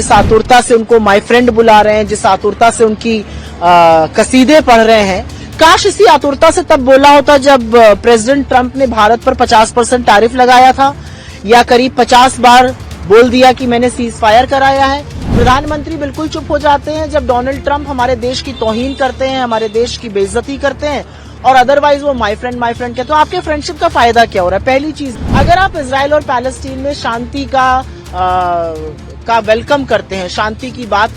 जिस आतुरता से उनको माय फ्रेंड बुला रहे हैं, जिस आतुरता से उनकी कसीदे पढ़ रहे हैं, काश इसी आतुरता से तब बोला होता जब प्रेसिडेंट ट्रंप ने भारत पर 50% टैरिफ लगाया था, या करीब 50 बार बोल दिया कि मैंने सीज फायर कराया है। प्रधानमंत्री बिल्कुल चुप हो जाते हैं जब डोनाल्ड ट्रंप हमारे देश की तौहीन करते हैं, हमारे देश की बेइज्जती करते हैं, और अदरवाइज वो माय फ्रेंड कहते हैं। तो आपके फ्रेंडशिप का फायदा क्या हो रहा है? पहली चीज, अगर आप इजराइल और पैलेस्टीन में शांति का वेलकम करते हैं, शांति की बात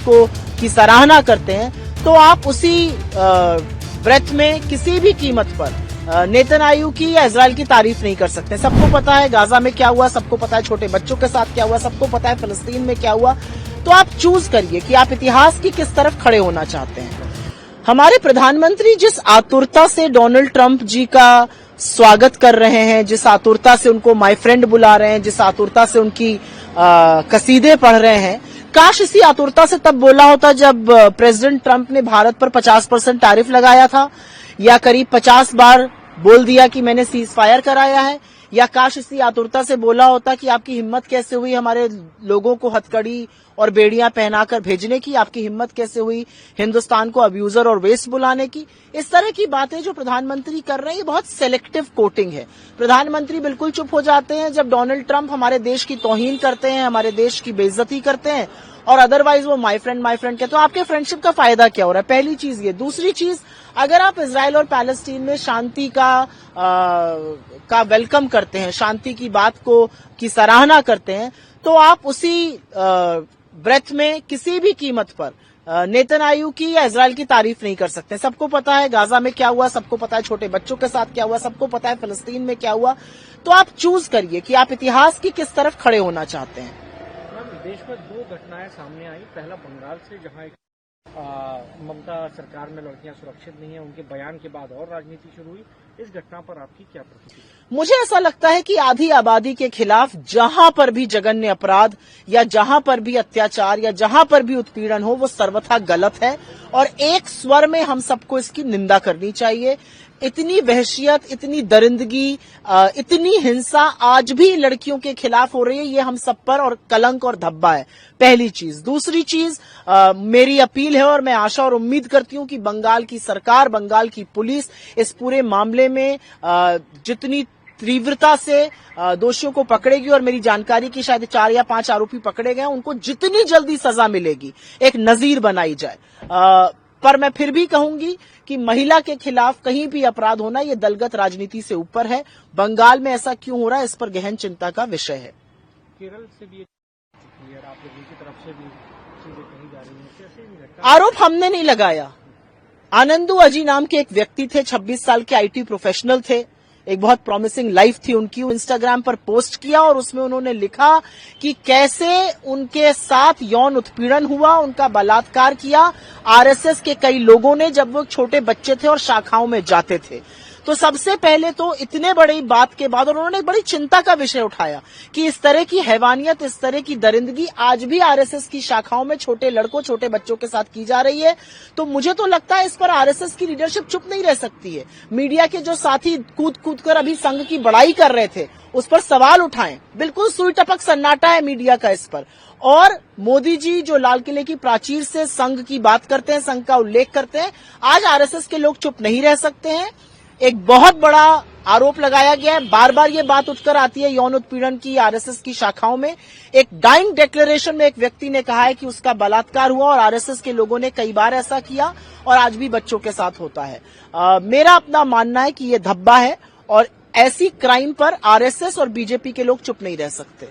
की सराहना करते हैं, तो आप उसी ब्रेथ में किसी भी कीमत पर नेतन्याहू की या इजराइल की तारीफ नहीं कर सकते। सबको पता है गाजा में क्या हुआ, सबको पता है छोटे बच्चों के साथ क्या हुआ, सबको पता है फलस्तीन में क्या हुआ। तो आप चूज करिए कि आप इतिहास की किस तरफ खड़े होना चाहते हैं। हमारे प्रधानमंत्री जिस आतुरता से डोनाल्ड ट्रंप जी का स्वागत कर रहे हैं, जिस आतुरता से उनको माय फ्रेंड बुला रहे हैं, जिस आतुरता से उनकी कसीदे पढ़ रहे हैं, काश इसी आतुरता से तब बोला होता जब प्रेसिडेंट ट्रंप ने भारत पर 50% टैरिफ लगाया था, या करीब 50 बार बोल दिया कि मैंने सीज फायर कराया है, या काश इसी आतुरता से बोला होता कि आपकी हिम्मत कैसे हुई हमारे लोगों को हथकड़ी और बेड़ियां पहनाकर भेजने की, आपकी हिम्मत कैसे हुई हिंदुस्तान को अब्यूजर और वेस्ट बुलाने की। इस तरह की बातें जो प्रधानमंत्री कर रहे हैं, ये बहुत सेलेक्टिव कोटिंग है। प्रधानमंत्री बिल्कुल चुप हो जाते हैं जब डोनाल्ड ट्रंप हमारे देश की तौहीन करते हैं, हमारे देश की बेइज्जती करते हैं, और अदरवाइज वो माय फ्रेंड कहते हैं। तो आपके फ्रेंडशिप का फायदा क्या हो रहा है? पहली चीज ये। दूसरी चीज, अगर आप इजराइल और पैलेस्टीन में शांति का वेलकम करते हैं, शांति की बात की सराहना करते हैं, तो आप उसी ब्रेथ में किसी भी कीमत पर नेतन्याहू की या इजराइल की तारीफ नहीं कर सकते। सबको पता है गाजा में क्या हुआ, सबको पता है छोटे बच्चों के साथ क्या हुआ, सबको पता है फलस्तीन में क्या हुआ। तो आप चूज करिए कि आप इतिहास की किस तरफ खड़े होना चाहते हैं। देश में 2 घटनाएं सामने आई। पहला बंगाल से, जहां ममता सरकार में लड़कियां सुरक्षित नहीं है, उनके बयान के बाद और राजनीति शुरू हुई। इस घटना पर आपकी क्या प्रतिक्रिया? मुझे ऐसा लगता है कि आधी आबादी के खिलाफ जहां पर भी जघन्य अपराध या जहां पर भी अत्याचार या जहां पर भी उत्पीड़न हो, वो सर्वथा गलत है, और एक स्वर में हम सबको इसकी निंदा करनी चाहिए। इतनी वहशियत, इतनी दरिंदगी, इतनी हिंसा आज भी लड़कियों के खिलाफ हो रही है, ये हम सब पर और कलंक और धब्बा है। पहली चीज। दूसरी चीज, मेरी अपील है और मैं आशा और उम्मीद करती हूं कि बंगाल की सरकार, बंगाल की पुलिस इस पूरे मामले में जितनी तीव्रता से दोषियों को पकड़ेगी, और मेरी जानकारी की शायद 4 या 5 आरोपी पकड़े गए, उनको जितनी जल्दी सजा मिलेगी, एक नजीर बनाई जाए। पर मैं फिर भी कहूंगी कि महिला के खिलाफ कहीं भी अपराध होना, ये दलगत राजनीति से ऊपर है। बंगाल में ऐसा क्यों हो रहा है, इस पर गहन चिंता का विषय है। केरल से भी आप लोगों की तरफ से भी चीजें कही जा रही हैं, कैसे आरोप हमने नहीं लगाया। आनंदू अजी नाम के एक व्यक्ति थे, 26 साल के IT प्रोफेशनल थे, एक बहुत प्रॉमिसिंग लाइफ थी उनकी। इंस्टाग्राम पर पोस्ट किया और उसमें उन्होंने लिखा कि कैसे उनके साथ यौन उत्पीड़न हुआ, उनका बलात्कार किया RSS के कई लोगों ने, जब वो छोटे बच्चे थे और शाखाओं में जाते थे। तो सबसे पहले तो इतने बड़ी बात के बाद उन्होंने बड़ी चिंता का विषय उठाया कि इस तरह की हैवानियत, इस तरह की दरिंदगी आज भी RSS की शाखाओं में छोटे लड़कों, छोटे बच्चों के साथ की जा रही है। तो मुझे तो लगता है इस पर RSS की लीडरशिप चुप नहीं रह सकती है। मीडिया के जो साथी कूद कर अभी संघ की बड़ाई कर रहे थे, उस पर सवाल उठाएं। बिल्कुल सुई टपक सन्नाटा है मीडिया का इस पर। और मोदी जी जो लाल किले की प्राचीर से संघ की बात करते हैं, संघ का उल्लेख करते हैं, आज RSS के लोग चुप नहीं रह सकते हैं। एक बहुत बड़ा आरोप लगाया गया है, बार बार ये बात उठकर आती है यौन उत्पीड़न की RSS की शाखाओं में। एक डाइंग डिक्लेरेशन में एक व्यक्ति ने कहा है कि उसका बलात्कार हुआ, और RSS के लोगों ने कई बार ऐसा किया, और आज भी बच्चों के साथ होता है। मेरा अपना मानना है कि ये धब्बा है, और ऐसी क्राइम पर RSS और BJP के लोग चुप नहीं रह सकते।